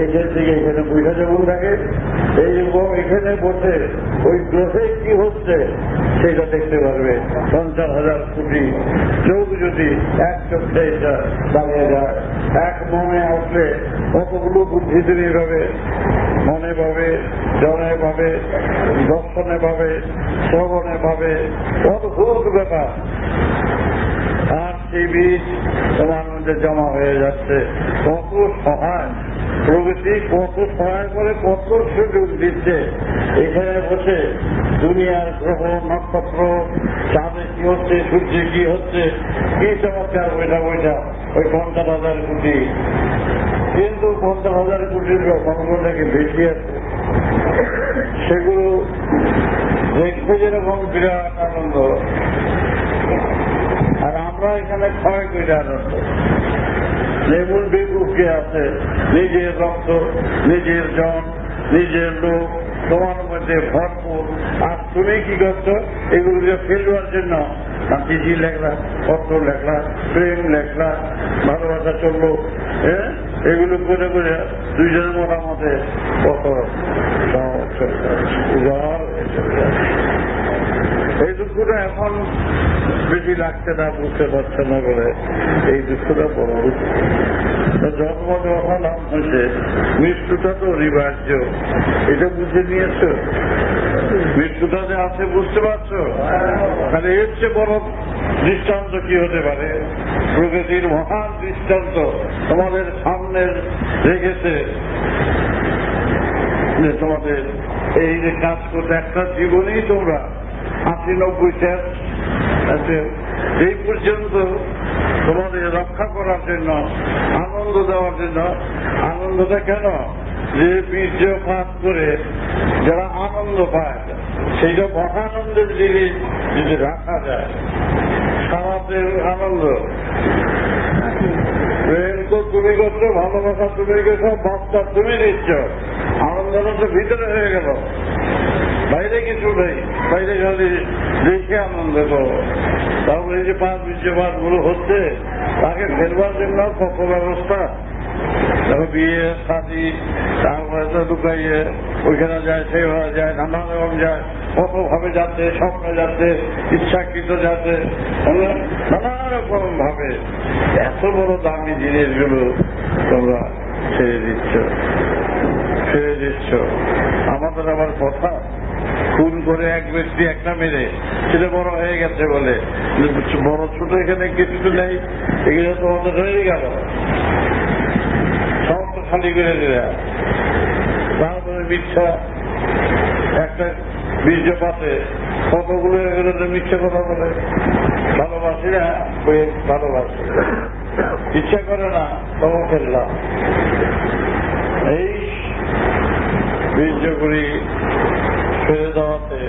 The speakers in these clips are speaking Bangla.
এইখান থেকে এখানে পয়সা যেমন থাকে এইরকম এখানে বসে ওই গ্রহে কি হচ্ছে সেটা দেখতে পারবে। 50,000 কোটি চোখ যদি এক চোখে এটা দাঁড়িয়ে যায়, এক মনে আসলে কতগুলো বুদ্ধি তিনি পাবে, মনে পাবে, জনে পাবে, দর্শনে পাবে, শ্রবণে পাবে, অদ্ভুত ব্যাপার। আর সেই বীজ তোমার মধ্যে জমা হয়ে যাচ্ছে। কত সহায় প্রকৃতি, কত সহায় করে, কত সুযোগ দিচ্ছে। এখানে বসে দুনিয়ার গ্রহ নক্ষত্র, চাঁদে কি হচ্ছে, সূর্যে কি হচ্ছে, কি চমৎকার বৈঠা বৈঠা ওই 50,000 কোটি। কিন্তু 50,000 কোটির কখনো নাকি বেশি আছে। সেগুলো দেখতে যেরকম বিরাট আনন্দ, আর আমরা এখানে ক্ষয় করে আনন্দ। যেমন বেকুফকে আছে, নিজের রক্ত, নিজের জন, নিজের লোক তোমার মধ্যে ভরপুর, আর তুমি কি করছো এগুলোকে ফেলবার জন্য চিঠি লেখলা, পত্র লেখলা, প্রেম লেখলা, ভালোবাসা চললো, হ্যাঁ, এগুলো করে করে দুইজনের মোটামুটি কত এই দুঃখটা এখন বেশি লাগছে না, বুঝতে পারছে না বলে এই দুঃখটা বড় দুঃখ। জন্ম যখন নাম হয়েছে, মৃত্যুটা তো অনিবার্য, এটা বুঝে নিয়েছ। মৃত্যুটা যে আছে বুঝতে পারছো, তাহলে এর চেয়ে বড় দৃষ্টান্ত কি হতে পারে? প্রকৃতির মহান দৃষ্টান্ত তোমাদের সামনে রেখেছে যে তোমাদের এই যে কাজ করতে একটা জীবনেই তোমরা 80-90 এই পর্যন্ত তোমাদের রক্ষা করার জন্য, আনন্দ দেওয়ার জন্য। আনন্দটা কেন? যে বীর্যপাত করে যারা আনন্দ পায়, সেইটা মহানন্দের জিনিস যদি রাখা যায়, সারাদের আনন্দ। প্রেম তো তুমি করছো, ভালোবাসা তুমি করছো, বাচ্চা তুমি দিচ্ছ, আনন্দটা তো ভিতরে হয়ে গেল, বাইরে কিছু নেই। বাইরে খালি দেখে আনন্দ করো। তারপরে এই যে বীর্যপাত গুলো হচ্ছে, তাকে ফেলবার জন্য কত ব্যবস্থা। তারপর বিয়ে শাদী, তারপরে তো ঢুকাইয়ে ওইখানে যায়, সেভাবে যায়, নানা রকম যায়, কত ভাবে যাচ্ছে, স্বপ্নে যাচ্ছে, ইচ্ছাকৃত যাচ্ছে, নানা রকম ভাবে। এত বড় দামি জিনিসগুলো তোমরা ছেড়ে দিচ্ছ। আমাদের আবার কথা, খুন করে এক ব্যক্তি একটা মেরে সেটা বড় হয়ে গেছে বলে, বড় ছোট এখানে কিছু নেই, এগুলো তো আমাদের হয়ে গেল, সব তো খালি করে দিলে। তারপরে মিথ্যা, একটা বীর্যপাতে কতগুলো এগুলো মিথ্যা কথা বলে। ভালোবাসি না, ভালোবাসি, ইচ্ছা করে না, তবু ফেললাম। এই বীর্য করি ফেলে দেওয়াতে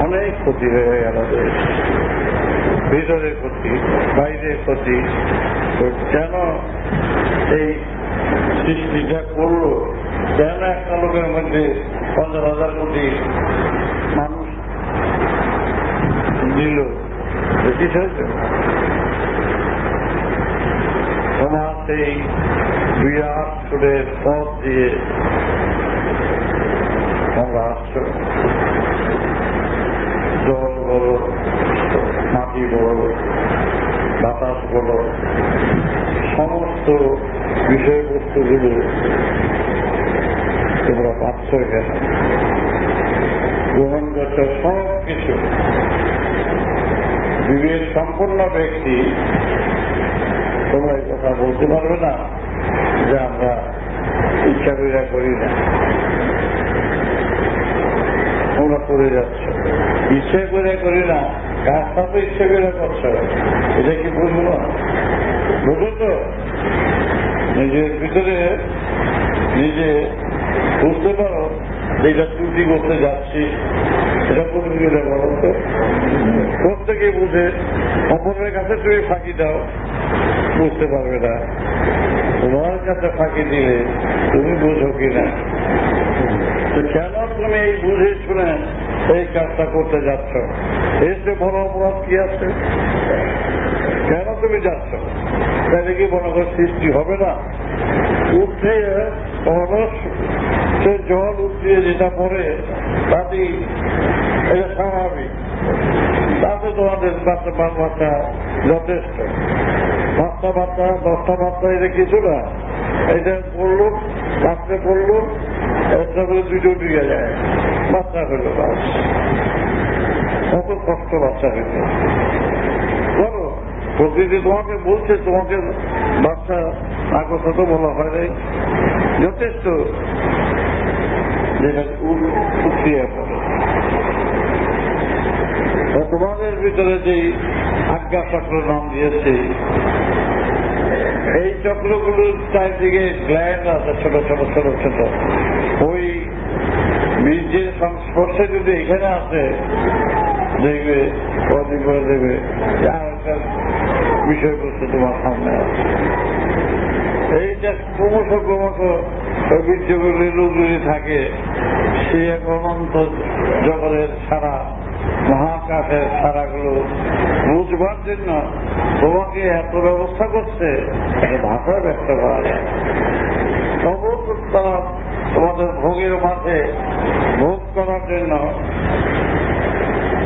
অনেক ক্ষতি হয়ে গেল। ভিতরে ক্ষতি, বাইরে ক্ষতি। কেন এই সৃষ্টিটা করলো? কেন একটা লোকের মধ্যে 50,000 কোটি মানুষ দিল? কি হয়েছে? তোমার সেই বিরাট সুরের পথ দিয়ে তোমরা আসছো। জল বলো, মাটি বলো, বাতাস বলো, সমস্ত বিষয়বস্তুগুলো তোমরা পাচ্ছ এখানে, গ্রহণ করছো সব কিছু। বিবেক সম্পন্ন ব্যক্তি তোমরা এই কথা বলতে পারবে না যে আমরা ইচ্ছা করি না। তোমরা করে যাচ্ছ, ইচ্ছে করে করি না, কাজটা তো ইচ্ছে করে করছো। এটা কি বুঝবো না? বুঝো তো? নিজের ভিতরে নিজে বুঝতে পারো যেটা ত্রুটি করতে যাচ্ছি, এটা বুঝতে গেলে বলো তো। প্রত্যেকে বুঝে, অপরের কাছে তুমি ফাঁকি দাও, বুঝতে পারবে না। তোমার কাছে ফাঁকি দিলে তুমি বুঝো কিনা। তো কেন তুমি এই বুঝে শুনে এই কাজটা করতে যাচ্ছ? এর চেয়ে বড় অপরাধ কি আছে? কেন তুমি যাচ্ছ? তাহলে কি মনে করে সৃষ্টি হবে না? উঠিয়ে মানুষ সে জল উঠিয়ে যেটা পড়ে তাতেই এটা স্বাভাবিক। তাতে তোমাদের বাচ্চা যথেষ্ট। 5টা বাচ্চা 10টা বাচ্চা এটা কিছু না, এটা পড়লো রাত্রে পড়লো একটা করে 2টো ঢুকে যায়, বাচ্চা হইল। কত কষ্ট বাচ্চা হইল বলো। প্রকৃতি তোমাকে বলছে তোমাকে বাচ্চা আর কথা তো বলা হয় নাই, যথেষ্ট যেটা উঠিয়ে পড়ে। তোমাদের ভিতরে যেই আজ্ঞা চক্র নাম দিয়েছে, এই চক্রগুলোর চারদিকে গ্ল্যান্ড আছে ছোট ছোট ছোট ছোট। ওই বীর্যের সংস্পর্শে যদি এখানে আসে দেখবে অধিক করে দেবে আর একটা বিষয়বস্তু তোমার সামনে আছে। এইটা ক্রমশ ক্রমশ ওই বীর্যগুলির রূপগুলি থাকে, সে এক অনন্ত জগতের সারা মহাকাশের সারাগুলো বুঝবার জন্য তোমাকে এত ব্যবস্থা করছে ভাষা ব্যক্ত করা যায়। সমস্ত তারা তোমাদের ভোগের মাঝে ভোগ করার জন্য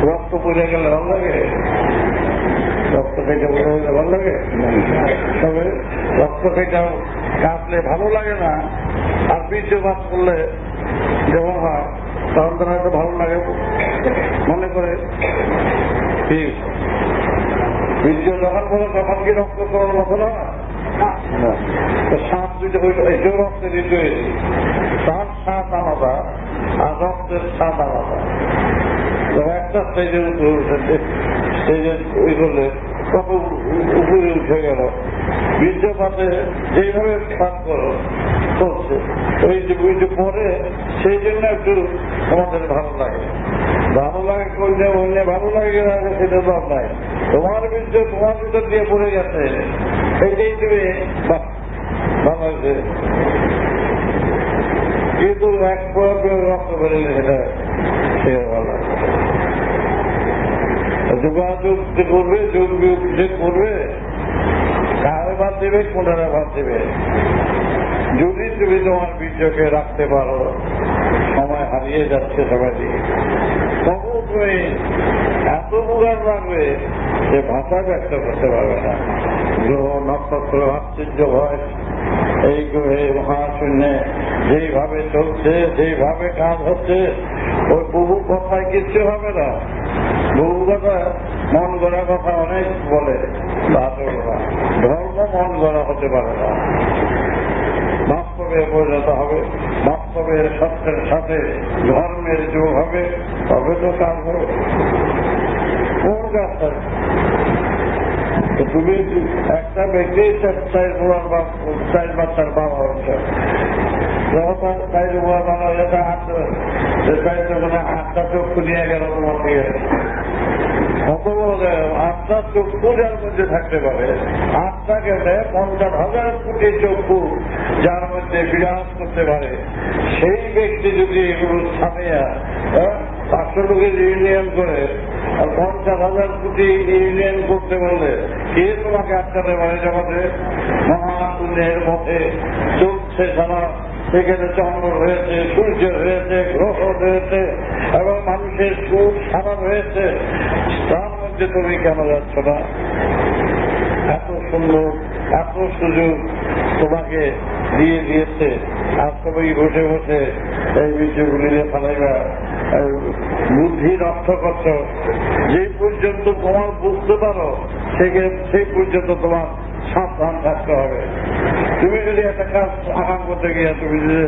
রক্ত পড়ে গেলে ভালো লাগে, রক্ত খেটে বলে হলে ভালো লাগে, তবে রক্ত খেটা কাটলে ভালো লাগে না। আর বীর্যপাত করলে যেমন হয় তখন তারা একটা ভালো লাগে মনে করে। বীর্য যখন বলে তখন কি রক্ত করার মতো না? সাপ দুটো এটাও রক্তের দিতে হয়েছে। তার স্বাদ আলাদা আর রক্তের স্বাদ আলাদা। একটা স্টেজের ওই করলে কত উপরে উঠে গেল। বীর্যপাতে যেইভাবে পাত করো করছে ওই যে বীর্য পরে সেই জন্য একটু আমাদের ভালো লাগে। ভালো লাগে করলে অন্য ভালো লাগে না সেটা দর নাই। তোমার বীর্য তোমার ভিতর দিয়ে পড়ে গেছে, এইটাই তুমি ভালো হয়েছে। কিন্তু এক রক্ত বেড়ে সেটা সে ভালো যোগাযোগ যে করবে, যোগ বিয়োগ যে করবে, কারে বাদ দেবে কোনটা বাদ দেবে। যদি তুমি তোমার বীর্যকে রাখতে পারো, সময় হারিয়ে যাচ্ছে সবাই দিয়ে, তবু তুমি এত প্রকার লাগবে যে ভাষা ব্যক্ত করতে পারবে না। গ্রহ নক্ষত্র আশ্চর্য ভয় এই গ্রহে মহাশূন্যে যেইভাবে চলছে, যেইভাবে কাজ হচ্ছে, ওই বহু কথায় কিচ্ছু হবে না। বহু কথা মন গড়া কথা অনেক বলে, ধর্ম মন গড়া হতে পারে না। বাস্তবে পরিণত হবে, বাস্তবের সত্যের সাথে ধর্মের যোগ হবে, তবে তো কাজ হবে। কোন কাজটা তুমি একটা ব্যক্তি 4 বাচ্চার বাবা হচ্ছে, আটটা চক্ষু নিয়ে গেল তোমার দিয়ে। কত বড় 8টা চক্ষু যার মধ্যে থাকতে পারে, 8টা গেলে 50,000 কোটি চক্ষু যার মধ্যে বিরাজ করতে পারে, সেই ব্যক্তি যদি এগুলো ছাড়িয়া 500 লোকের ইউনিয়ন করে আর 50,000 কোটি ইউনিয়ন করতে বললে কে তোমাকে আটকাতে পারে? জগতে মহাশূন্যের মধ্যে চলছে সারা, সেখানে চন্দ্র রয়েছে, সূর্য রয়েছে, গ্রহ রয়েছে এবং মানুষের সুখ সারা রয়েছে, তার মধ্যে তুমি কেন যাচ্ছ না? এত সুন্দর, এত সুযোগ তোমাকে দিয়ে দিয়েছে, আর সবাই বসে বসে এই বিষয়গুলিতে ফেলাইবা বুদ্ধি নষ্ট করছ। যে পর্যন্ত তোমার বুঝতে পারো সেই পর্যন্ত তোমার সাবধান থাকতে হবে। তুমি যদি একটা কাজ আগাম করতে গিয়ে তুমি যদি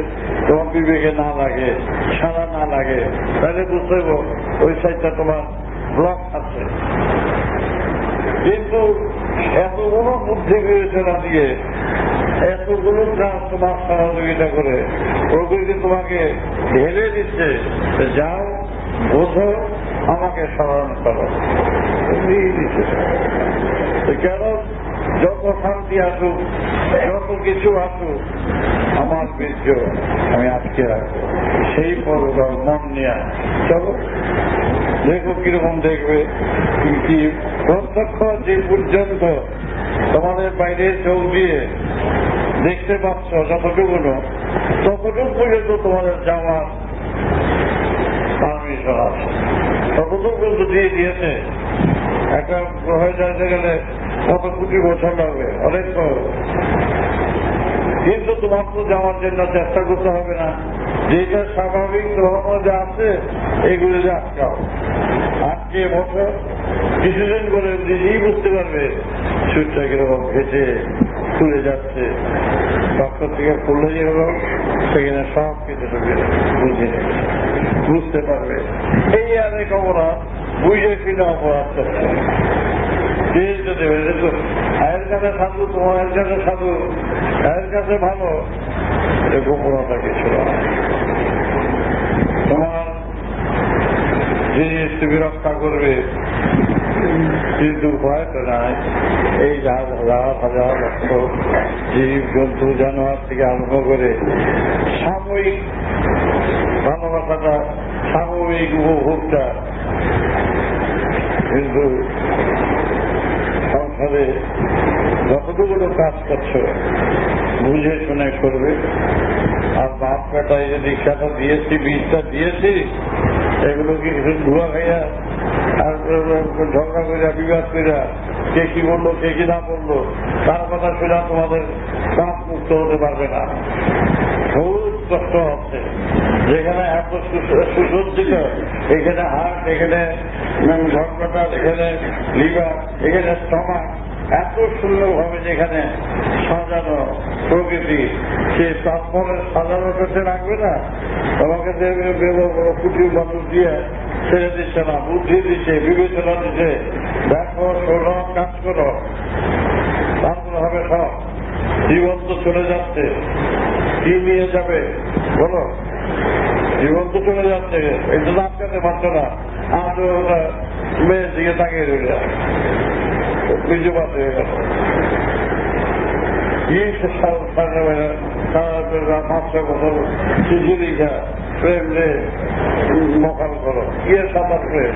তোমার বিবেকে না লাগে, সারা না লাগে, তাহলে বুঝতে হবে ওই সাইডটা তোমার ব্লক আছে। কিন্তু এতগুলো বুদ্ধি বিবেচনা দিয়ে এতগুলো কাজ তোমার সহযোগিতা করে প্রকৃতি তোমাকে ঢেলে দিচ্ছে, যাও বোঝো, আমাকে স্মরণ করো, দিচ্ছে। কেন যত শান্তি আসুক, যত কিছু আসুক, আমার বীর্য আমি আটকে রাখবো, সেই পরগণ মন নিয়ে চলো। দেখো কিরকম দেখবে কি প্রত্যক্ষ যে পর্যন্ত তোমাদের বাইরে চোখ দিয়ে দেখতে পাচ্ছ যতটুকু ততটুকু পর্যন্ত তোমাদের যাওয়ার পারমিশন আছে, ততটুকু পর্যন্ত দিয়ে দিয়েছে। একটা গ্রহে যাইতে গেলে কত কোটি বছর লাগবে, অনেক কিন্তু তোমার তো যাওয়ার জন্য চেষ্টা করতে হবে না, যেটা স্বাভাবিক গ্রহণ যা আছে এগুলো যে আটকাও, আটকে বছর কিছুদিন করে নিজেই বুঝতে পারবে সূর্যটা কিরকম ঘেটে খুলে যাচ্ছে, ডক্টর থেকে খুললে যেরকম সেখানে সব কিছু বুঝতে পারবে। এই অনেক অপরাধ বুঝে কিনা অপরাধ করছে, আয়ের কাছে সাধু, তোমার কাছে সাধু, আয়ের কাছে ভালো, গোপনতা কিছু তোমার জিনিস তুমি রক্ষা করবে, কিন্তু উপায় তো নাই। এই হাজার হাজার লক্ষ জীব জন্তু জানোয়ার থেকে আরম্ভ করে সাময়িক ভালোবাসাটা, সাময়িক উপভোগটা কিন্তু সংসারে যতটুকু কাজ করছো বুঝে শুনে করবে। আর বাপ বেটায় যে দীক্ষাটা দিয়েছি, বীজটা দিয়েছি, এগুলো কি ধোয়া খাইয়া আর ঝগড়া করিয়া বিবাদ করিয়া কে কি বললো কে কি না বললো তার কথা শুনে তোমাদের কাজ মুক্ত হতে পারবে না। খুব কষ্ট হচ্ছে, যেখানে এত সুসজ্জিত, এখানে হার্ট, এখানে ঝগড়াটা, এখানে লিভার, এখানে স্টমাক, এত সুন্দরভাবে যেখানে সাজানো প্রকৃতি, সে তারপরে সাজানো করতে রাখবে না। তোমাকে কুটির মানুষ দিয়ে ছেড়ে দিচ্ছে না, বুদ্ধি দিচ্ছে, বিবেচনা দিচ্ছে, দেখো শোনো কাজ করো, তারপরে হবে সব। জীবন তো চলে যাচ্ছে, কি নিয়ে যাবে বলো? জীবন তো চলে যাচ্ছে, এই জন্য আটকাতে পারছো না। আর মেয়ের দিকে তাকিয়ে রইল, বীর্যপাত হয়ে গেল। পাঁচশো বছর খিচুড়ি খা, প্রেম রে মকাল করো, গিয়ে সাঁতার প্রেম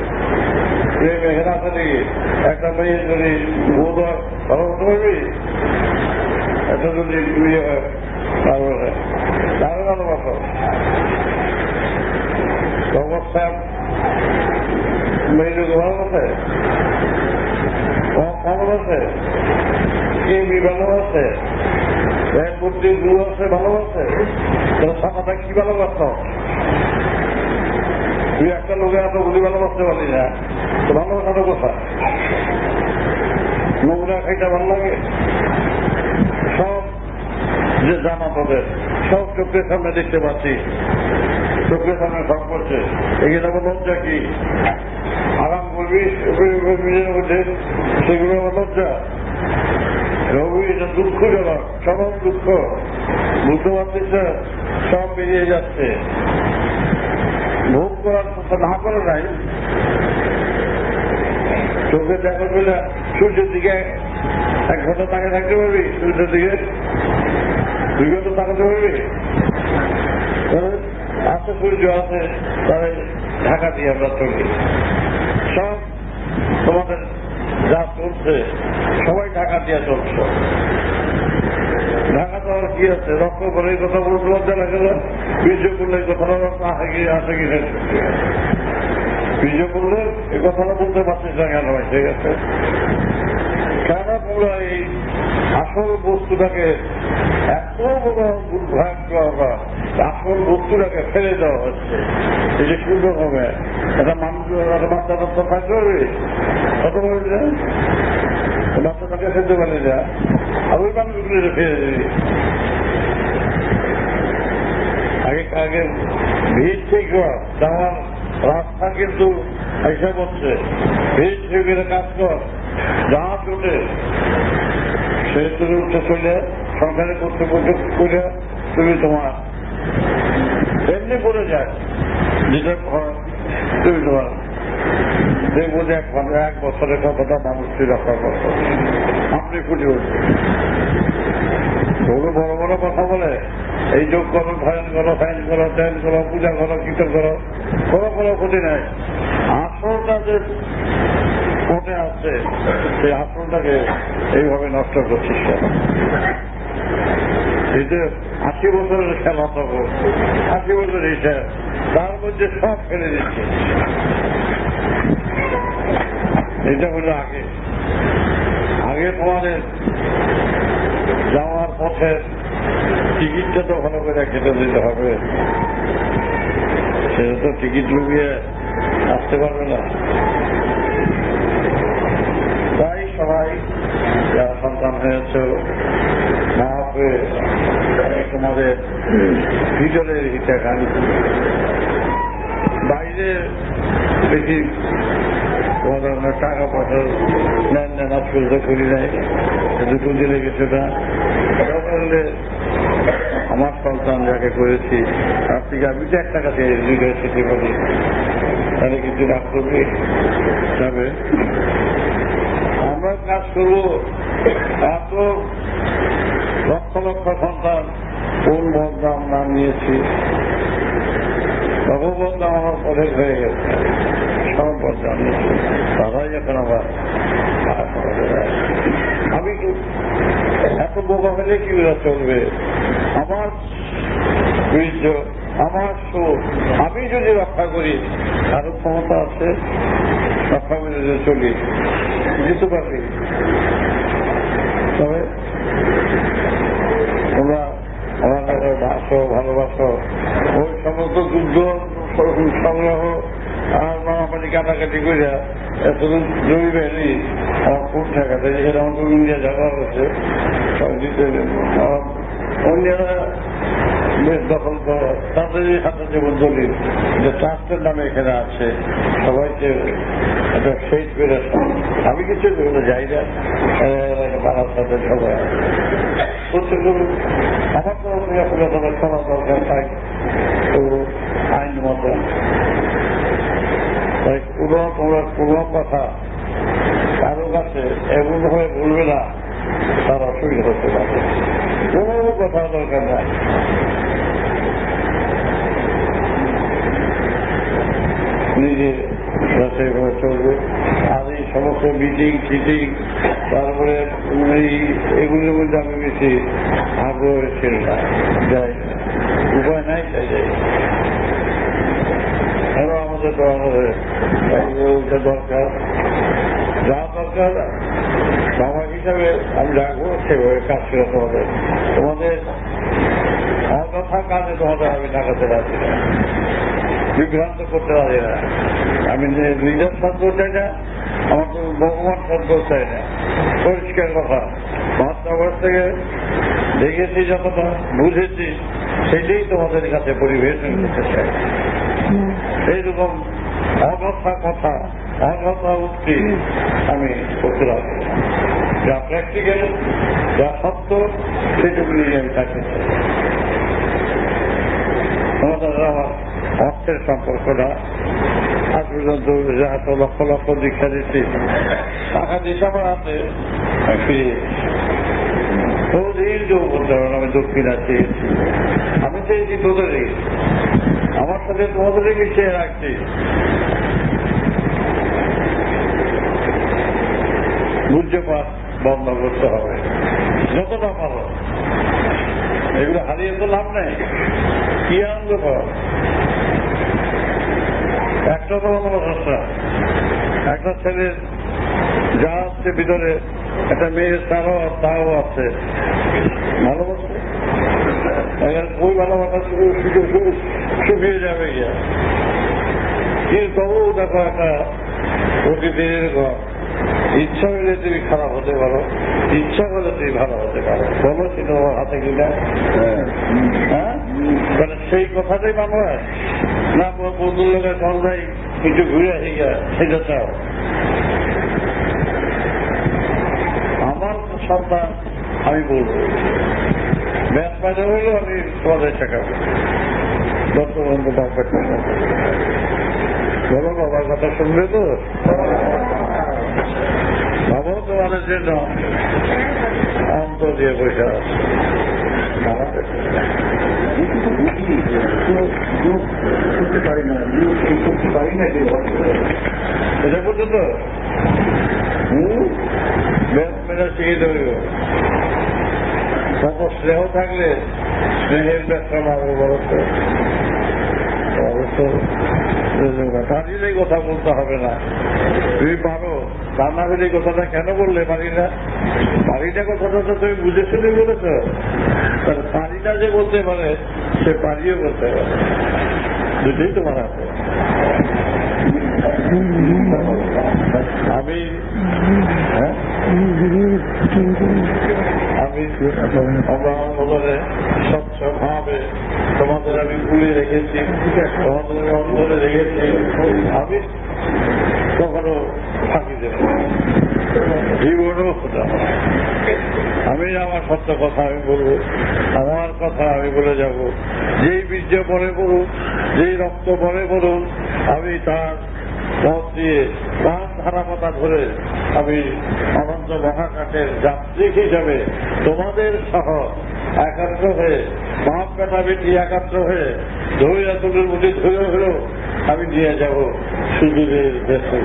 প্রেম এখানে আছে নাকি? একটা মেয়ে যদি বোধ হয় ভালো হতে পারবি, একটা যদি ইয়ে হয় তারপরে তারও ভালোবাসো। অবস্থায় মেয়েটাকে ভালোবাসে, ভালোবাসে, কেমি ভালোবাসে, বুদ্ধি দু আছে ভালোবাসে, সাঁতারটা কি ভালোবাসত? তুই একটা লোকে এত গুলি ভালোবাসতে পারলি না, তো ভালোবাসাটা কোথায়? নোংরা খাইটা ভালো লাগে, সব যে জানা তোদের সব চোখের সামনে দেখতে পাচ্ছি, চোখের সামনে সব করছে, এখানে আমার লজ্জা কি? আরাম করবি নিজের মধ্যে, সেগুলো আমার লজ্জা। রবি এটা দুঃখজনক, চরম দুঃখ, বুঝতে পারতেছে, সব বেরিয়ে যাচ্ছে। ভোগ করার কথা না করে নাই, চোখে দেখা পেলে সূর্যের দিকে 1 ঘন্টা তাকে থাকতে পারবি, সূর্যের দিকে 2 ঘন্টা তাকাতে পারবি? আছে সূর্য আছে, তাহলে ঢাকা দিয়ে আমরা চলি। সব তোমাদের যা চলছে সবাই ঢাকা দিয়ে চলছে। ঢাকা তো আর কি আছে, রক্ত করে এই কথা বলতে লজ্জা লাগে না? বীর্য করলে এই কথাটা আসে কি বীর্য করলে এই কথাটা বলতে পারছিস না কেন? ঠিক আছে, কেন পুরো এই আসল বস্তুটাকে এত বড় দুর্ভাগ্য, আসল বস্তুটাকে ফেলে দেওয়া হচ্ছে। এই যে সুন্দর হবে এটা মানুষ, বাচ্চাটা তো খাইতে পারবে, কত বলছে বাচ্চাটাকে খেতে পারে যা, আর ওই মানুষগুলো ফেলে দিবি। আগে ভিড় ঠিক যাওয়ার রাস্তা কিন্তু হিসাব হচ্ছে, ভিড় ঠিক কাজ কর, জাহাজ উঠে সে তুমি উঠে চলে সরকারি কর্তৃপক্ষ করে তুমি তোমার এমনি করে যায়, যেটা তুমি তোমার দেখবো যে 1 বছরের কথাটা মানুষটি রক্ষা করতো, আপনি ফুটে উঠবে। ওগুলো বড় বড় কথা বলে, এই যোগ করো, ধ্যান করো, সাইন করো, ধ্যান করো, পূজা করো, কীর্তন করো, কোনো ক্ষতি নাই। আসলটা যে কোর্টে আছে, সেই আসনটাকে এইভাবে নষ্ট করছিস কেন? এই যে 80 বছরের খেলা তখন, 80 বছর এইটা, তার মধ্যে সব ফেলে দিচ্ছে। এটা হলো আগে আগে তোমাদের যাওয়ার পথে টিকিটটা তো ভালো করে কেটে দিতে হবে, সেটা তো টিকিট লুকিয়ে আসতে পারবে না। তাই সবাই যারা সন্তান হয়েছে না হয়ে তোমাদের ভিতরের হিতাকাঙ্ক্ষী, বাইরে বেশি তোমাদের টাকা পয়সা লেনদেন আজকাল তো করি নাই, দুটো দিলে কিছুটা আমার সন্তান যাকে করেছি তার থেকে আমি তো 1 টাকা দিয়ে ইউনিভার্সিটি বলি, তাহলে কিছু রাগ করবে যাবে। আমরা কাজ করবো, এত লক্ষ লক্ষ সন্তান কোন বদনাম নাম নিয়েছি, বদনাম আমার অনেক হয়ে গেছে, সব বদনাম নিয়েছি, তারাই এখন আবার আমি এত বোকা হলে কি চলবে? আমার বীর্য, আমার সুখ আমি যদি রক্ষা করি, আরো ক্ষমতা আছে রক্ষা করে যদি চলি, যেতে পারবি। তবে তোমরা আমাদের ভালোবাসো, ওই সমস্ত যুদ্ধ সংগ্রহ আর মামাপাটি কাটাকাটি করে এতদিন জমি বেরি আমার খুব ঠেকাতে, যেখানে আমার ইন্ডিয়া জায়গা হয়েছে অন্যরা বেশ দখল করো, তাদের হাতে যেমন দলিল যে ট্রাস্টের নামে এখানে আছে, সবাইকে একটা সেই করে আমি কিছু যাই না, বাড়ার সাথে সবাই আমার তো আসলে তোমার করা দরকার তাই তো আইন মতো। তাই তোমরা কোনো কথা কারো কাছে এমন ভাবে বলবে না তার অসুবিধা হতে পারে, কোনো কথা দরকার নাই। নিজে সেইভাবে চলবে। আর এই সমস্ত মিটিং ফিটিং তারপরে এগুলোর মধ্যে আমি বেশি আগ্রহ ছিল না, যাই উপায় নাই তাই যাই। আমাদের তো আমাদের দরকার, যা দরকার বাবা হিসাবে আমি রাখবো, সেভাবে কাজ করে তোমাদের অযথা কাজে তোমাদের আমি ঢাকাতে রাখি না, বিভ্রান্ত করতে পারি না। আমি নিজের শান্ত চাই না, আমার তো ভগবান শান্ত চাই না, পরিষ্কার কথা। মহাত্মাবাস থেকে দেখেছি, যতটা বুঝেছি সেটাই তোমাদের কাছে পরিবেশন করতে চাই। এইরকম অযথা কথা, অযথা উক্তি আমি করতে পারি, যা প্র্যাকটিক্যাল, যা সত্য সেটুকু নিয়ে আমি থাকতে চাই। তোমাদের আমার অর্থের সম্পর্কটা আজ পর্যন্ত যা এত লক্ষ লক্ষ দীক্ষা দিচ্ছি, টাকা দিচ্ছে আমার হাতে ফিরে তোদের কেউ বলতে পারো আমি দক্ষিণা চেয়েছি, আমি চেয়েছি তোদেরই, আমার সাথে তোমাদেরই মিশিয়ে রাখছি। গুজ্জপাত বন্ধ করতে হবে যতটা পারো, এগুলো হারিয়ে তো লাভ নেই। কি আনন্দ পাও? একটা তো ভালোবাসা, একটা ছেলের যা আছে ভিতরে, একটা মেয়ের তাও আছে ভালোবাসা, ওই ভালোবাসা শুকিয়ে যাবে গিয়া। কিন্তু তবুও দেখো একটা প্রকৃতির ঘর, ইচ্ছা হলে তুমি খারাপ হতে পারো, ইচ্ছা হলে তুমি ভালো হতে পারো, বলো সেটা তোমার হাতে কিনা। হ্যাঁ, মানে সেই কথাটাই মানো হয় না, বন্ধুর লোকের সন্ধ্যায় কিছু ঘুরে আসি গিয়া, সেটা চাও। আমার সন্তান আমি বলবো, ব্যাস বাজা হইলেও আমি তোমাদের শেখাবো, দত্তবন্ধু বাপের বলো, বাবার কথা শুনবে তো, বাবা তোমাদের জন্য অন্তর দিয়ে বসে আছে। এটা পর্যন্ত এটা শিখিয়ে দেব। তত স্নেহ থাকলে স্নেহের ব্যবসা মারবে বলতো পারিলে কথা বলতে হবে না। তুমি পারো, রান্না হলে কথাটা কেন বললে পারি না? পারিটা কথাটা তো তুমি বুঝে শুনে বলেছ। পারিটা যে বলতে পারে সে পারিও বলতে পারে, দুটোই তোমার হাতে। আমি বদলে স্বচ্ছভাবে তোমাদের আমি ভুলে রেখেছি, তোমাদের অন্তরে রেখেছি। আমি কখনো ফাঁকি দেব জীবনও। আমি আমার সত্য কথা আমি বলবো, আমার কথা আমি বলে যাব। যেই বীর্য পরে পড়ুক, যেই রক্ত পরে পড়ুক, আমি তার পথ দিয়ে প্রাণ ধারাপাতা ধরে আমি অনন্ত মহাকাশের যাত্রী হিসাবে তোমাদের সহ একাত্র হয়ে, বাপ বেটা বেটি একাত্র হয়ে ধৈর্য তুলের মুঠি ধরে হলেও আমি নিয়ে যাব সুদূরের দেশে।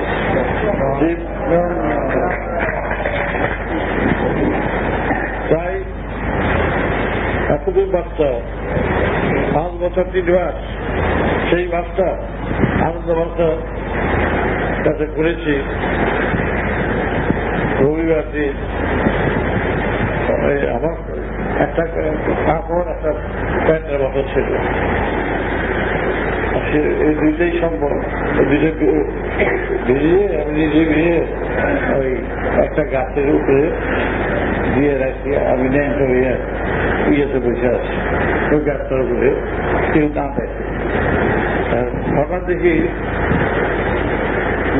তাই এতদিন বাচ্চা 5 বছর 3 মাস, সেই বাচ্চা আনন্দ বাচ্চা কাছে করেছি। রবিবার দিন আমার একটা কাপড়, একটা প্যান্টের মতো ছিল, এই দুইটাই সম্ভব। দুইটা বেরিয়ে আমি নিজে বেরিয়ে ওই একটা গাছের উপরে দিয়ে রাখি। আমি ন্যাংটা হইয়া ইয়েতে বসে আছি ওই গাছটার উপরে, কেউ না দেখে। হঠাৎ দেখি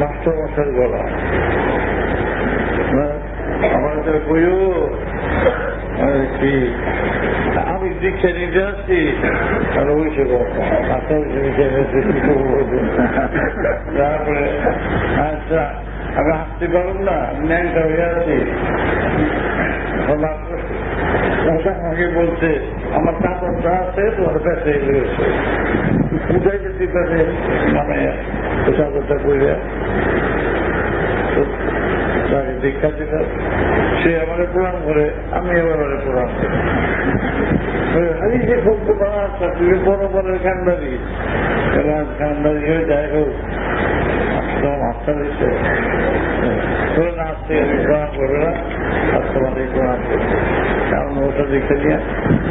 মাস্টার মশার গলা। আমার বইও কি আমি দীক্ষা নিতে আসছি, আর ওই সে তারপরে আচ্ছা আমি হাসতে পারব না, ন্যাংটা হয়ে আছি। আমাকে বলছে আমার কাপড়টা আছে তোমার পেটে লেগেছে, উঠে যেতে পারে মানে চাদরটা করে তাকে দীক্ষা দিল। সে আমাদের প্রণাম করে, আমি এবার প্রণাম করি। আমি যে খুব আচ্ছা তুমি বড় বড় খান্ডারি খান্ডারি হয়ে যাই হোক আস্থা দিচ্ছে নাচতে আমি প্রণাম করবে না, আর তোমাদের প্রণাম করবে। কারণ ওটা দেখে নিয়ে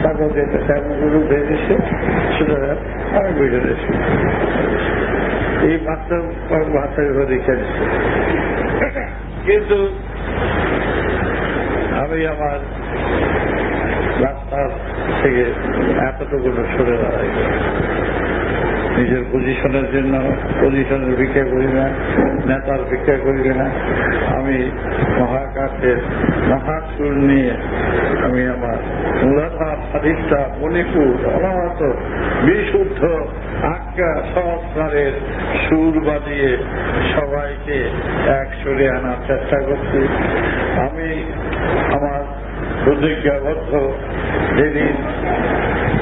তারপর যেতে গুরু দিয়ে দিচ্ছে, সেটা আমি বুঝে দিচ্ছি। এই বাচ্চার উপর দেখে দিচ্ছে। কিন্তু আমি আমার রাস্তার থেকে এতটুকু সরে দাঁড়াই, নিজের পজিশনের জন্য পজিশনের ভিক্ষা করি না, নেতার ভিক্ষা করি না। আমি মহাকাশের মহাসুর নিয়ে আমি আমার মূলাধার সাধিষ্ঠা মণিপুর অনাহত বিশুদ্ধ আজ্ঞা সহস্রারের সুর বাজিয়ে সবাইকে এক সুরে আনার চেষ্টা করছি। আমি আমার প্রতিজ্ঞাবদ্ধ যেদিন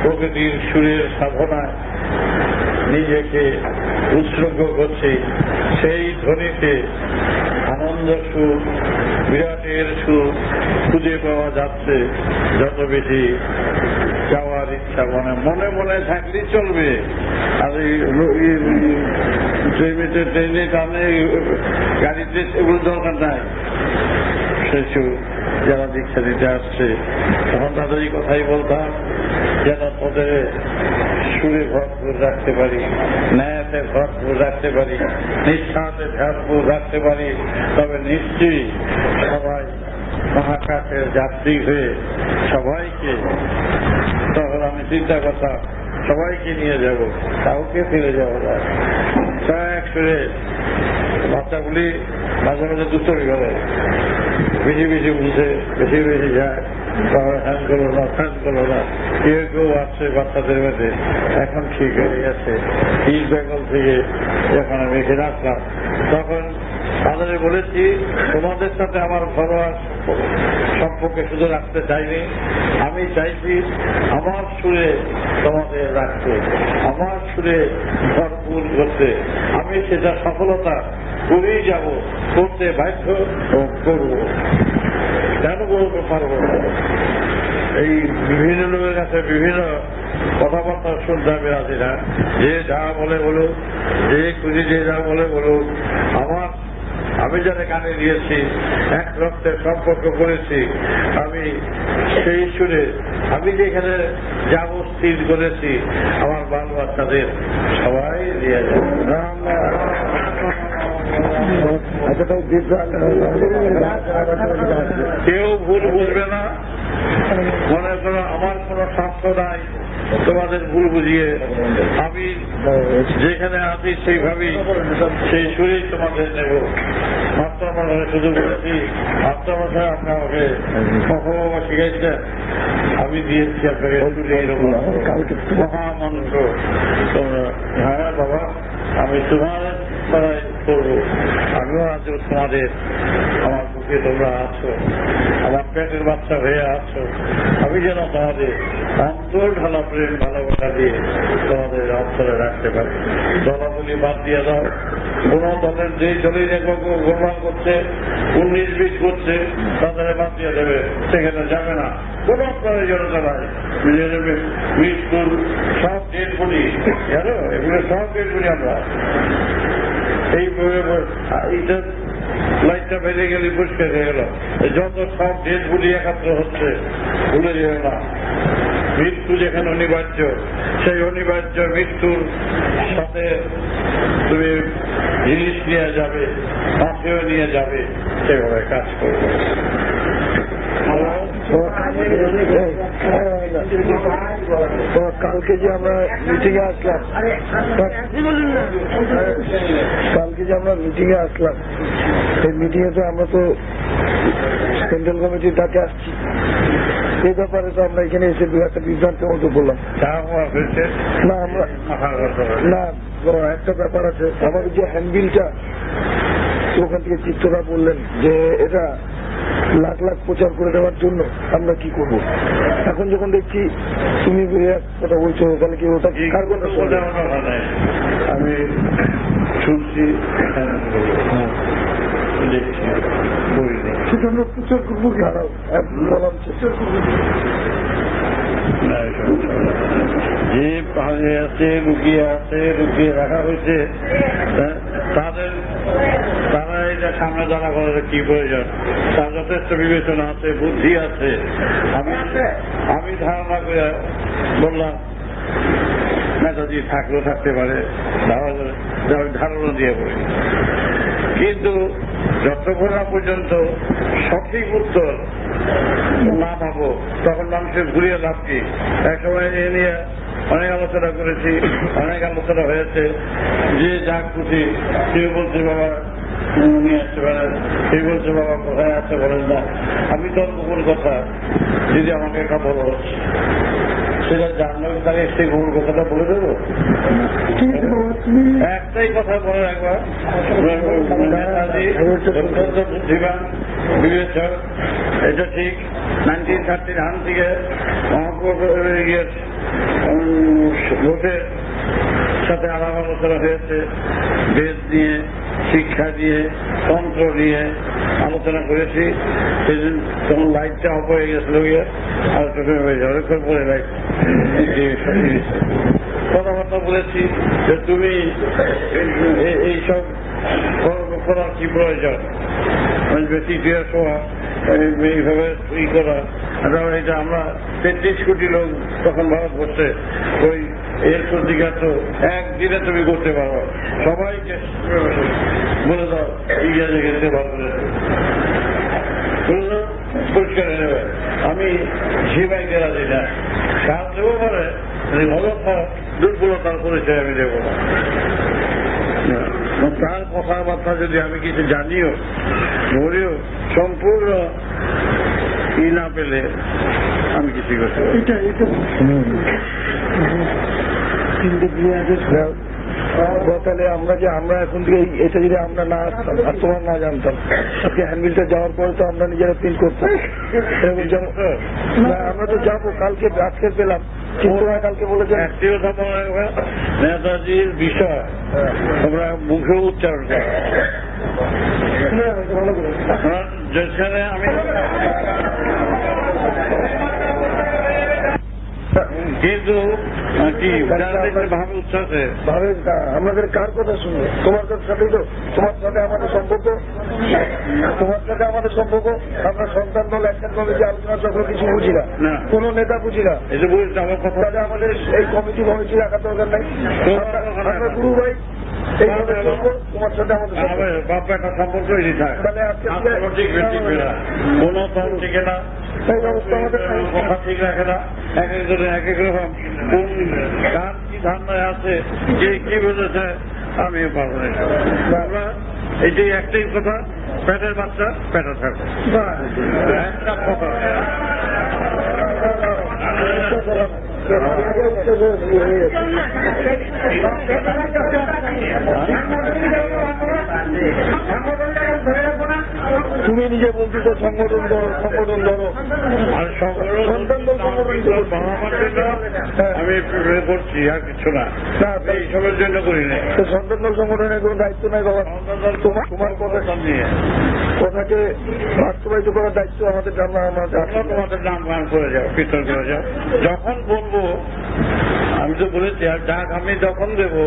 প্রকৃতির সুরের সাধনায় নিজেকে উৎসর্গ করছি, সেই ধ্বনিতে আনন্দ সুর, বিরাটের সুর খুঁজে পাওয়া যাচ্ছে। যত বেশি যাওয়ার ইচ্ছা মনে মনে থাকলেই চলবে। আর ট্রেনে টানে গাড়িতে এগুলো দরকার নাই। সেই সুর যারা দীক্ষা দিতে আসছে তখন তাদের কথাই বলতাম, যেন তাদের সুরে ভরপুর রাখতে পারি, ন্যায়তে ভরপুর রাখতে পারি, নিষ্ঠাতে ভরপুর রাখতে পারি, তবে নিশ্চয়ই সবাই মহাকাশের যাত্রী হয়ে সবাইকে, তখন আমি চিন্তা করতাম সবাইকে নিয়ে যাব, কাউকে ফিরে যাবো না। এক সুরে বাচ্চাগুলি মাঝে মাঝে দুষ্টমি করে, বেশি বেশি বুঝে বেশি বেশি যায়, হ্যান করলো না ফ্যান করলো না। কেউ কেউ আসছে বাচ্চাদের মধ্যে, এখন ঠিক হয়ে গেছে। ইস্ট বেঙ্গল থেকে যখন আমি এখানে আসলাম তখন তাদের বলেছি তোমাদের সাথে আমার ঘরোয়া সম্পর্কে শুধু রাখতে চাইনি, আমি চাইছি আমার সুরে তোমাদের রাখতে, আমার সুরে ভরপুর করতে। আমি সেটা সফলতা করেই যাব, করতে বাধ্য ও করব। কেন বলতে পারবো না। এই বিভিন্ন লোকের কাছে বিভিন্ন কথাবার্তা শুনতে আমি রাজি না। যে যা বলে বলুক, যে খুঁজি যে যা বলে বলুক, আমি যারা কানে দিয়েছি, এক রক্তের সম্পর্ক করেছি, আমি সেই শুনে আমি যেখানে যাব স্থির করেছি, আমার বাল বাচ্চাদের সবাই দিয়ে যাবে। কেউ ভুল বুঝবে না, মনে করো আমার কোনো স্বার্থ নাই তোমাদের ভুল বুঝিয়ে। আমি যেখানে আছি সেইভাবেই সেই সুরেই তোমাদের নেব। মাস্টারমশাই শুধু বলেছি, মাস্টারমশাই আপনার আমাকে কখনো শিখাইছেন, আমি দিয়েছি আপনাকে মহামন্ত্র। তোমরা হ্যাঁ বাবা, আমি তোমার তারাই করবো। আমিও আজ তোমাদের, আমার বুকে তোমরা আছো, আমার পেটের বাচ্চা হয়ে আছো। আমি যেন তোমাদের অন্তর ঢালা প্রেম ভালোবাসা দিয়ে তোমাদের অন্তরে রাখতে পারি। দলাদলি বাদ দিয়ে দাও। কোন দলের যে দলের গোলমাল করছে, 19-20 করছে, তাদের বাদ দিয়ে দেবে, সেখানে যাবে না। কোন প্রয়োজনতা নাই। মৃত্যুর সব ডেট বলি, জানো এগুলো সব ডেট বলি আমরা। এইটা লাইটটা বেড়ে গেলে পরিষ্কার হয়ে গেল। যত সব ডেট বলি একাত্র হচ্ছে, ভুলে যেও না। মৃত্যু যেখানে অনিবার্য, সেই অনিবার্য মৃত্যুর সাথে তুমি জিনিস নিয়ে যাবে, মাঠেও নিয়ে যাবে, সেভাবে কাজ করবে। কালকে যে আমরা মিটিং এ আসলাম, সেই মিটিং এ তো আমরা তো সেন্ট্রাল কমিটির ডাকে আসছি। এই ব্যাপারে তো আমরা এখানে এসে একটা বিভ্রান্তের মতো বললাম না। আমরা না, একটা ব্যাপার আছে, আমাদের যে হ্যান্ডবিলটা ওখান থেকে চিত্রটা বললেন যে এটা লাখ লাখ প্রচার করে দেওয়ার জন্য আমরা কি করব। এখন যখন দেখছি তুমি কথা বলছো, তাহলে কি ওটা কার কথা আমি শুনছি, দেখছি, বলিনি, সেটা আমরা প্রচার করবো কি বললাম প্রচার করবো যে পাহাড়ে আছে, লুকিয়ে রাখা হয়েছে, তারা এটা সামনে দাঁড়া করার কি প্রয়োজন? তার যথেষ্ট বিবেচনা আছে, বুদ্ধি আছে। আমি ধারণা করে বললাম নেতাজি থাকলেও থাকতে পারে, ধারণা দিয়ে বলি। কিন্তু যতক্ষণ না পর্যন্ত সঠিক উত্তর না পাবো, তখন মানুষের ঘুরিয়ে লাভ কি? এক সময় এ নিয়ে অনেক আলোচনা করেছি, অনেক আলোচনা হয়েছে। যে যা খুশি, কেউ বলছে বাবা নিয়ে আসতে পারেন, কেউ বলছে বাবা কোথায় আছে বলেন না। আমি তো গোপন কথা যদি আমাকে একটা বলো, সেটা জানলে তাকে সেই গোপন কথাটা বলে দেবো। একটাই কথা বলে রাখবা, নেতাজি অত্যন্ত বুদ্ধিমান, বিবেচক। এটা ঠিক 1939 থেকে ভোটের সাথে আলাপ আলোচনা হয়েছে, বেদ নিয়ে, শিক্ষা দিয়ে, তন্ত্র নিয়ে আলোচনা করেছি। সেদিন তখন লাইটটা অফ হয়ে গেছিল, আলোচনা হয়ে যাবে পরে লাইট কথাবার্তা বলেছি যে তুমি এইসব করার কি প্রয়োজন, বেশি দিয়ে শোয়া, এইভাবে ই করা। এটা আমরা 33 কোটি লোক তখন ভারতবর্ষে, ওই এর প্রতিকার তো একদিনে তুমি করতে পারো। সবাইকে বলে দাও ইংরেজি খেলতে পারবে, পরিষ্কার হয়ে নেবে। আমি ঝিমাইতে রাজি না, কাজ দেবো পারে, দুর্বলতার পরিচয় আমি দেবো না। তার কথাবার্তা যদি আমি কিছু জানিও বলিও, সম্পূর্ণ ই না পেলে আমি কিছু করতে পারি। তাহলে আমরা এখন থেকে এটা যদি আমরা না আসতাম আর তোমার না জানতাম, আজকে হ্যান্ডবিলটা যাওয়ার পরে তো আমরা নিজেরা প্রিন্ট করতাম। আমরা তো যাবো কালকে, আজকে পেলাম, কিন্তু কালকে বলেছে একটি কথা মনে রাখবে, নেতাজির বিষয় তোমরা মুখে উচ্চারণ করো। যেখানে আমি কিন্তু কি ভাবে উচ্ছ্বাসে ভাবে আমাদের কার কথা শুনবে? তোমার সাথেই তো, তোমার সাথে আমাদের সম্পর্ক, তোমার সাথে আমাদের সম্পর্ক। আমরা সন্তান দল একজন কমিটি আলোচনা চক্র কিছু বুঝি না, কোন নেতা বুঝি না। এই যে বুঝছি আমার কথা, আমাদের এই কমিটি রাখার দরকার নাই। আমরা গুরু ভাই এইভাবে চলবো, তোমার সাথে আমাদের বাপা একটা সম্পর্কই থাকে। তাহলে আজকে কোন দল টিকে না, সেই ব্যবস্থা আমাদের কথা ঠিক রাখে না, এক একজনের এক এক রকম কোন গান কি ধারণায় আছে, কে কি বলেছে আমিও পারবো না। আমরা এইটাই একটাই কথা, পেটের বাচ্চা পেটে থাকবে, একটা কথা। তুমি নিজে বলছো সংগঠন ধরো, সংগঠন ধরো, আর সন্তান দল সংগঠন বাবার জন্য আমি করছি, আর কিছু না, এইসবের জন্য করি না। সন্তান দল সংগঠনের কোনো দায়িত্ব নাই বাবা। তোমার কথা নিয়ে কথাকে বাস্তবায়িত করার দায়িত্ব আমাদের জানা। তোমাদের নাম গান করে যাও, কীর্তন করে যাও, যখন বলবো আমি তো বলেছি, আর ডাক আমি যখন দেবো,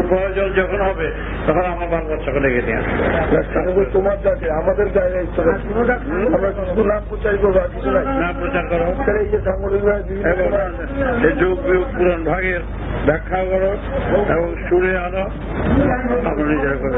প্রয়োজন যখন হবে তখন আমার বাল বাচ্চাকে ডেকে নিয়ে আসবো। তোমার যাকে আমাদের জায়গায় আমরা শুধু নাম প্রচার করবো, আর কিছু নাই। নাম প্রচার করো, এই যে সাংগঠনিক যোগ বিয়োগ পুরাণ ভাগের ব্যাখ্যা করো এবং সুরে আনো, আমরা নিজেরা করো।